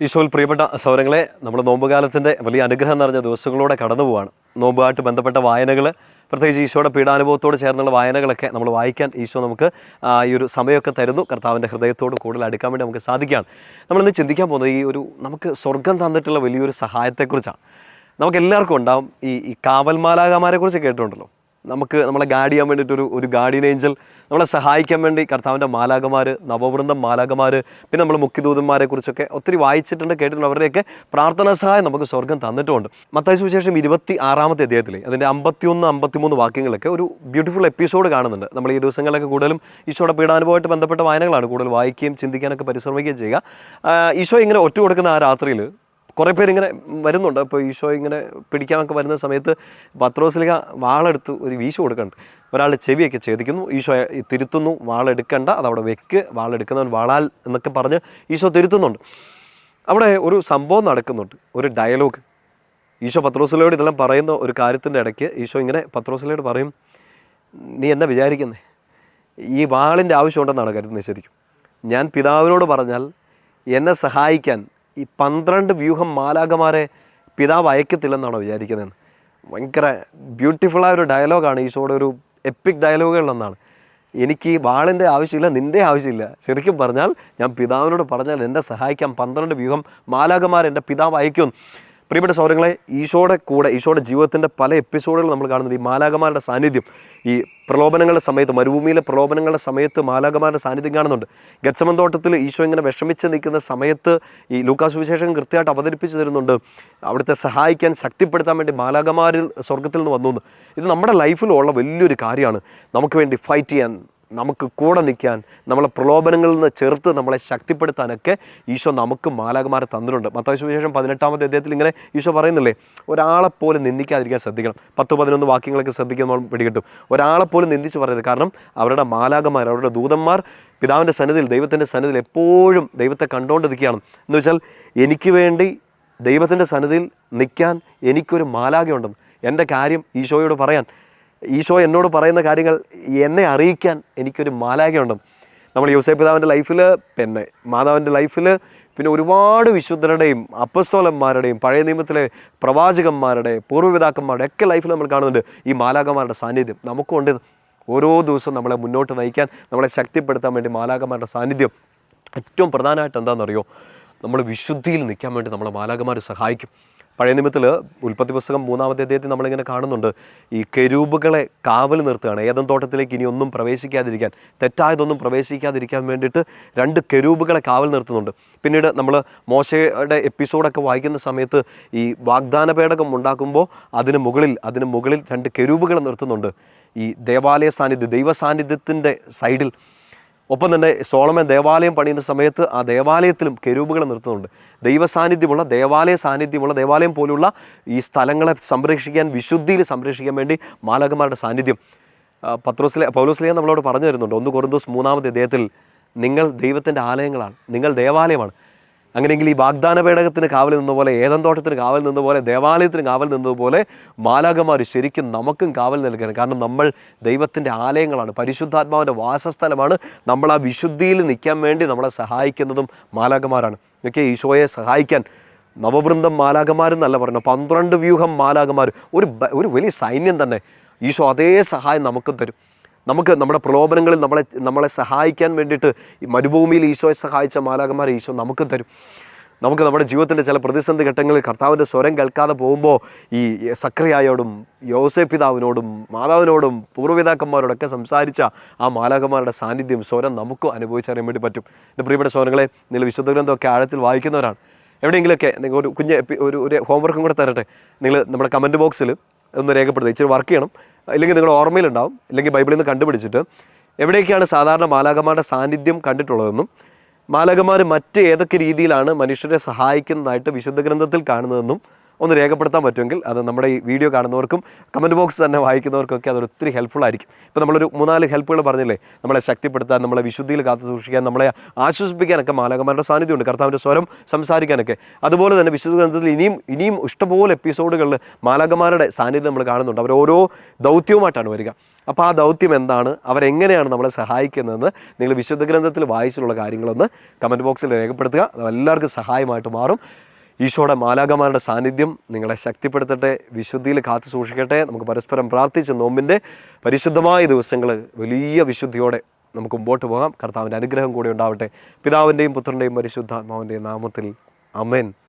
ഈശോയിൽ പ്രിയപ്പെട്ട സൗരങ്ങളെ, നമ്മൾ നോമ്പുകാലത്തിൻ്റെ വലിയ അനുഗ്രഹം നിറഞ്ഞ ദിവസങ്ങളൂടെ കടന്നു പോവാണ്. നോമ്പുമായിട്ട് ബന്ധപ്പെട്ട വായനകൾ, പ്രത്യേകിച്ച് ഈശോയുടെ പീഡാനുഭവത്തോട് ചേർന്നുള്ള വായനകളൊക്കെ നമ്മൾ വായിക്കാൻ ഈശോ നമുക്ക് ഈ ഒരു സമയമൊക്കെ തരുന്നു. കർത്താവിൻ്റെ ഹൃദയത്തോട് കൂടുതൽ അടുക്കാൻ വേണ്ടി നമുക്ക് സാധിക്കുകയാണ്. നമ്മളിന്ന് ചിന്തിക്കാൻ പോകുന്നത് നമുക്ക് സ്വർഗം തന്നിട്ടുള്ള വലിയൊരു സഹായത്തെക്കുറിച്ചാണ്. നമുക്ക് എല്ലാവർക്കും ഉണ്ടാവും ഈ കാവൽമാലാകമാരെ കുറിച്ച് കേട്ടിട്ടുണ്ടല്ലോ. നമ്മളെ ഗാർഡ് ചെയ്യാൻ വേണ്ടിയിട്ടൊരു ഗാർഡിയൻ ഏഞ്ചൽ, നമ്മളെ സഹായിക്കാൻ വേണ്ടി കർത്താവിൻ്റെ മാലാകമാർ, നവവൃന്ദം മാലാകമാർ, പിന്നെ നമ്മൾ മുഖ്യദൂതന്മാരെ കുറിച്ചൊക്കെ ഒത്തിരി വായിച്ചിട്ടുണ്ട്, കേട്ടിട്ടുണ്ട്. അവരുടെയൊക്കെ പ്രാർത്ഥനാ സഹായം നമുക്ക് സ്വർഗം തന്നിട്ടുമുണ്ട്. മത്തായി സുവിശേഷം 26-ാമത്തെ അധ്യായത്തിൽ അതിൻ്റെ 51-53 വാക്യങ്ങളൊക്കെ ഒരു ബ്യൂട്ടിഫുൾ എപ്പിസോഡ് കാണുന്നുണ്ട്. നമ്മൾ ഈ ദിവസങ്ങളിലൊക്കെ കൂടുതലും ഈശോയുടെ പീഡാനുഭവമായിട്ട് ബന്ധപ്പെട്ട വായനകളാണ് കൂടുതൽ വായിക്കുകയും ചിന്തിക്കാനൊക്കെ പരിശ്രമിക്കുകയും ചെയ്യുക. ഈശോ ഇങ്ങനെ ഒറ്റ കൊടുക്കുന്ന ആ രാത്രിയിൽ കുറേ പേരിങ്ങനെ വരുന്നുണ്ട്. അപ്പോൾ ഈശോ ഇങ്ങനെ പിടിക്കാനൊക്കെ വരുന്ന സമയത്ത് പത്രോസ്ലീഹ വാളെടുത്ത് ഒരു വീശു കൊടുക്കുന്നുണ്ട്. ഒരാളുടെ ചെവിയൊക്കെ ഛേദിക്കുന്നു. ഈശോ തിരുത്തുന്നു, വാളെടുക്കണ്ട, അതവിടെ വെക്ക്, വാളെടുക്കുന്നവൻ വാളാൽ എന്നൊക്കെ പറഞ്ഞ് ഈശോ തിരുത്തുന്നുണ്ട്. അവിടെ ഒരു സംഭവം നടക്കുന്നുണ്ട്, ഒരു ഡയലോഗ്. ഈശോ പത്രോസ്ലീഹയോട് ഇതെല്ലാം പറയുന്ന ഒരു കാര്യത്തിൻ്റെ ഇടയ്ക്ക് ഈശോ ഇങ്ങനെ പത്രോസ്ലീഹയോട് പറയും, നീ എന്നെ വിചാരിക്കുന്നേ ഈ വാളിൻ്റെ ആവശ്യമുണ്ടെന്നാണ് കരുതുന്നത്. ശരിക്കും ഞാൻ പിതാവിനോട് പറഞ്ഞാൽ എന്നെ സഹായിക്കാൻ ഈ 12 വ്യൂഹം മാലാകമാരെ പിതാവ് അയക്കത്തില്ലെന്നാണോ വിചാരിക്കുന്നതെന്ന്. ഭയങ്കര ബ്യൂട്ടിഫുള്ളായൊരു ഡയലോഗാണ് ഈശോയുടെ ഒരു എപ്പിക് ഡയലോഗുകളിലൊന്നാണ്. എനിക്ക് ഈ വാളിൻ്റെ ആവശ്യമില്ല, നിൻ്റെ ആവശ്യമില്ല. ശരിക്കും പറഞ്ഞാൽ ഞാൻ പിതാവിനോട് പറഞ്ഞാൽ എന്നെ സഹായിക്കാൻ 12 വ്യൂഹം മാലാകമാരെ എൻ്റെ പിതാവ് അയക്കും. പ്രിയപ്പെട്ട സൗരങ്ങളെ, ഈശോയുടെ കൂടെ ഈശോയുടെ ജീവിതത്തിൻ്റെ പല എപ്പിസോഡുകൾ നമ്മൾ കാണുന്നുണ്ട്. ഈ മാലാകമാരുടെ സാന്നിധ്യം ഈ പ്രലോഭനങ്ങളുടെ സമയത്ത്, മരുഭൂമിയിലെ പ്രലോഭനങ്ങളുടെ സമയത്ത് മാലാകമാരുടെ സാന്നിധ്യം കാണുന്നുണ്ട്. ഗത്സമൻ തോട്ടത്തിൽ ഈശോ ഇങ്ങനെ വിഷമിച്ച് നിൽക്കുന്ന സമയത്ത് ഈ ലൂക്കാ സുവിശേഷം കൃത്യമായിട്ട് അവതരിപ്പിച്ച് തരുന്നുണ്ട്. അവിടുത്തെ സഹായിക്കാൻ, ശക്തിപ്പെടുത്താൻ വേണ്ടി മാലാകമാരിൽ സ്വർഗത്തിൽ നിന്ന് വന്നു. ഇത് നമ്മുടെ ലൈഫിലുള്ള വലിയൊരു കാര്യമാണ്. നമുക്ക് വേണ്ടി ഫൈറ്റ് ചെയ്യാൻ, നമുക്ക് കൂടെ നിൽക്കാൻ, നമ്മളെ പ്രലോഭനങ്ങളിൽ നിന്ന് ചെറുത്ത് നമ്മളെ ശക്തിപ്പെടുത്താനൊക്കെ ഈശോ നമുക്ക് മാലാകമാരെ തന്നിട്ടുണ്ട്. മത്തായി സുവിശേഷം 18-ാമത്തെ അധ്യായത്തിൽ ഇങ്ങനെ ഈശോ പറയുന്നില്ലേ, ഒരാളെപ്പോലും നിന്ദിക്കാതിരിക്കാൻ ശ്രദ്ധിക്കണം. 10-11 വാക്യങ്ങളൊക്കെ ശ്രദ്ധിക്കുമ്പോൾ പിടികിട്ടും. ഒരാളെപ്പോലും നിന്ദിച്ച് പറയരുത്. കാരണം അവരുടെ മാലാകമാർ, അവരുടെ ദൂതന്മാർ പിതാവിൻ്റെ സന്നിധിയിൽ, ദൈവത്തിൻ്റെ സന്നിധിയിൽ എപ്പോഴും ദൈവത്തെ കണ്ടുകൊണ്ടിരിക്കുകയാണ്. എന്ന് വെച്ചാൽ എനിക്ക് വേണ്ടി ദൈവത്തിൻ്റെ സന്നിധിയിൽ നിൽക്കാൻ എനിക്കൊരു മാലാകയുണ്ടെന്ന്, എൻ്റെ കാര്യം ഈശോയോട് പറയാൻ, ഈശോ എന്നോട് പറയുന്ന കാര്യങ്ങൾ എന്നെ അറിയിക്കാൻ എനിക്കൊരു മാലാകയുണ്ട്. നമ്മൾ യോസേപ്പ് പിതാവിൻ്റെ ലൈഫിൽ, പിന്നെ മാതാവിൻ്റെ ലൈഫിൽ, പിന്നെ ഒരുപാട് വിശുദ്ധരുടെയും അപ്പസ്തോലന്മാരുടെയും പഴയ നിയമത്തിലെ പ്രവാചകന്മാരുടെ, പൂർവ്വപിതാക്കന്മാരുടെ ഒക്കെ ലൈഫിൽ നമ്മൾ കാണുന്നുണ്ട് ഈ മാലാകമാരുടെ സാന്നിധ്യം. നമുക്കുണ്ട്. ഓരോ ദിവസവും നമ്മളെ മുന്നോട്ട് നയിക്കാൻ, നമ്മളെ ശക്തിപ്പെടുത്താൻ വേണ്ടി മാലാകമാരുടെ സാന്നിധ്യം. ഏറ്റവും പ്രധാനമായിട്ട് എന്താണെന്നറിയോ, നമ്മൾ വിശുദ്ധിയിൽ നിൽക്കാൻ വേണ്ടി നമ്മളെ മാലാകമാർ സഹായിക്കും. പഴയ നിയമത്തിൽ ഉൽപ്പത്തി പുസ്തകം 3-ാമത്തെ അധ്യായത്തിൽ നമ്മളിങ്ങനെ കാണുന്നുണ്ട്, ഈ കെരൂബുകളെ കാവൽ നിർത്തുകയാണ്. ഏദൻ തോട്ടത്തിലേക്ക് ഇനി ഒന്നും പ്രവേശിക്കാതിരിക്കാൻ, തെറ്റായതൊന്നും പ്രവേശിക്കാതിരിക്കാൻ വേണ്ടിയിട്ട് 2 കെരൂബുകളെ കാവൽ നിർത്തുന്നുണ്ട്. പിന്നീട് നമ്മൾ മോശയുടെ എപ്പിസോഡൊക്കെ വായിക്കുന്ന സമയത്ത് ഈ വാഗ്ദാന പേടകം ഉണ്ടാക്കുമ്പോൾ അതിന് മുകളിൽ 2 കെരൂബുകളെ നിർത്തുന്നുണ്ട്. ഈ ദേവാലയ സാന്നിധ്യം, ദൈവ സാന്നിധ്യത്തിൻ്റെ സൈഡിൽ. ഒപ്പം തന്നെ സോളമൻ ദേവാലയം പണിയുന്ന സമയത്ത് ആ ദേവാലയത്തിലും കെരൂബുകളെ നിർത്തുന്നുണ്ട്. ദൈവസാന്നിധ്യമുള്ള, ദേവാലയം പോലുള്ള ഈ സ്ഥലങ്ങളെ സംരക്ഷിക്കാൻ, വിശുദ്ധിയിൽ സംരക്ഷിക്കാൻ വേണ്ടി മാലാകമാരുടെ സാന്നിധ്യം പൗലോസ്ലീഹ നമ്മളോട് പറഞ്ഞു തരുന്നുണ്ട്. 1 കൊരിന്തോസ് 3-ാമത്തെ അധ്യായത്തിൽ, നിങ്ങൾ ദൈവത്തിൻ്റെ ആലയങ്ങളാണ്, നിങ്ങൾ ദേവാലയമാണ്. അങ്ങനെയെങ്കിൽ ഈ വാഗ്ദാന പേടകത്തിന് കാവൽ നിന്നപോലെ, ഏദൻ തോട്ടത്തിന് കാവൽ നിന്നപോലെ, ദേവാലയത്തിന് കാവൽ നിന്നതുപോലെ മാലാകമാർ ശരിക്കും നമുക്കും കാവൽ നൽകണം. കാരണം നമ്മൾ ദൈവത്തിൻ്റെ ആലയങ്ങളാണ്, പരിശുദ്ധാത്മാവിൻ്റെ വാസസ്ഥലമാണ്. നമ്മൾ ആ വിശുദ്ധിയിൽ നിൽക്കാൻ വേണ്ടി നമ്മളെ സഹായിക്കുന്നതും മാലാകമാരാണ്. ഒക്കെ ഈശോയെ സഹായിക്കാൻ നവവൃന്ദം മാലാകമാരെന്നല്ല പറഞ്ഞു, 12 വ്യൂഹം മാലാകമാർ, ഒരു വലിയ സൈന്യം തന്നെ. ഈശോ അതേ സഹായം നമുക്കും തരും. നമുക്ക് നമ്മുടെ പ്രലോഭനങ്ങളിൽ നമ്മളെ സഹായിക്കാൻ വേണ്ടിയിട്ട് ഈ മരുഭൂമിയിൽ ഈശോയെ സഹായിച്ച മാലാകമാരെ ഈശോ നമുക്ക് തരും. നമുക്ക് നമ്മുടെ ജീവിതത്തിൻ്റെ ചില പ്രതിസന്ധി ഘട്ടങ്ങളിൽ കർത്താവിൻ്റെ സ്വരം കേൾക്കാതെ പോകുമ്പോൾ ഈ സക്രിയായോടും യോസേപ്പ് പിതാവിനോടും മാതാവിനോടും പൂർവ്വപിതാക്കന്മാരോടൊക്കെ സംസാരിച്ച ആ മാലാകമാരുടെ സാന്നിധ്യം, സ്വരം നമുക്ക് അനുഭവിച്ചറിയാൻ വേണ്ടി പറ്റും. എൻ്റെ പ്രിയപ്പെട്ട സഹോദരങ്ങളെ, നിങ്ങൾ വിശുദ്ധ ഗ്രന്ഥമൊക്കെ ആഴത്തിൽ വായിക്കുന്നവരാണ്. എവിടെയെങ്കിലുമൊക്കെ നിങ്ങൾ ഒരു കുഞ്ഞ് ഒരു ഹോംവർക്കും കൂടെ തരട്ടെ. നിങ്ങൾ നമ്മുടെ കമൻറ്റ് ബോക്സിൽ ഒന്ന് രേഖപ്പെടുത്തുക. ഇച്ചിരി വർക്ക് ചെയ്യണം, ഇല്ലെങ്കിൽ നിങ്ങളുടെ ഓർമ്മയിലുണ്ടാവും, ഇല്ലെങ്കിൽ ബൈബിളിൽ നിന്ന് കണ്ടുപിടിച്ചിട്ട് എവിടെയൊക്കെയാണ് സാധാരണ മാലാകമാരുടെ സാന്നിധ്യം കണ്ടിട്ടുള്ളതെന്നും മാലാകമാർ മറ്റ് ഏതൊക്കെ രീതിയിലാണ് മനുഷ്യരെ സഹായിക്കുന്നതായിട്ട് വിശുദ്ധ ഗ്രന്ഥത്തിൽ കാണുന്നതെന്നും ഒന്ന് രേഖപ്പെടുത്താൻ പറ്റുമെങ്കിൽ അത് നമ്മുടെ ഈ വീഡിയോ കാണുന്നവർക്കും കമൻറ്റ് ബോക്സ് തന്നെ വായിക്കുന്നവർക്കൊക്കെ അതൊരു ഒത്തിരി ഹെൽപ്ഫുൾ ആയിരിക്കും. ഇപ്പോൾ നമ്മളൊരു 3-4 ഹെൽപ്പുകൾ പറഞ്ഞില്ലേ, നമ്മളെ ശക്തിപ്പെടുത്താൻ, നമ്മളെ വിശുദ്ധിയിൽ കാത്തു സൂക്ഷിക്കാൻ, നമ്മളെ ആശ്വസിപ്പിക്കാനൊക്കെ മാലാഖമാരുടെ സാന്നിധ്യമുണ്ട്, കർത്താവിൻ്റെ സ്വരം സംസാരിക്കാനൊക്കെ. അതുപോലെ തന്നെ വിശുദ്ധ ഗ്രന്ഥത്തിൽ ഇനിയും ഇഷ്ടംപോലെ എപ്പിസോഡുകളിൽ മാലാഖമാരുടെ സാന്നിധ്യം നമ്മൾ കാണുന്നുണ്ട്. അവർ ഓരോ ദൗത്യവുമായിട്ടാണ് വരിക. അപ്പോൾ ആ ദൗത്യം എന്താണ്, അവരെങ്ങനെയാണ് നമ്മളെ സഹായിക്കുന്നതെന്ന് നിങ്ങൾ വിശുദ്ധ ഗ്രന്ഥത്തിൽ വായിച്ചിട്ടുള്ള കാര്യങ്ങളൊന്ന് കമൻറ്റ് ബോക്സിൽ രേഖപ്പെടുത്തുക. അത് എല്ലാവർക്കും സഹായമായിട്ട് മാറും. ഈശോയുടെ മാലാഖമാരുടെ സാന്നിധ്യം നിങ്ങളെ ശക്തിപ്പെടുത്തട്ടെ, വിശുദ്ധിയിൽ കാത്തു സൂക്ഷിക്കട്ടെ. നമുക്ക് പരസ്പരം പ്രാർത്ഥിച്ച് നോമ്പിൻ്റെ പരിശുദ്ധമായ ദിവസങ്ങൾ വലിയ വിശുദ്ധിയോടെ നമുക്ക് മുമ്പോട്ട് പോകാം. കർത്താവിൻ്റെ അനുഗ്രഹം കൂടി ഉണ്ടാവട്ടെ. പിതാവിൻ്റെയും പുത്രൻ്റെയും പരിശുദ്ധാത്മാവിൻ്റെയും നാമത്തിൽ ആമേൻ.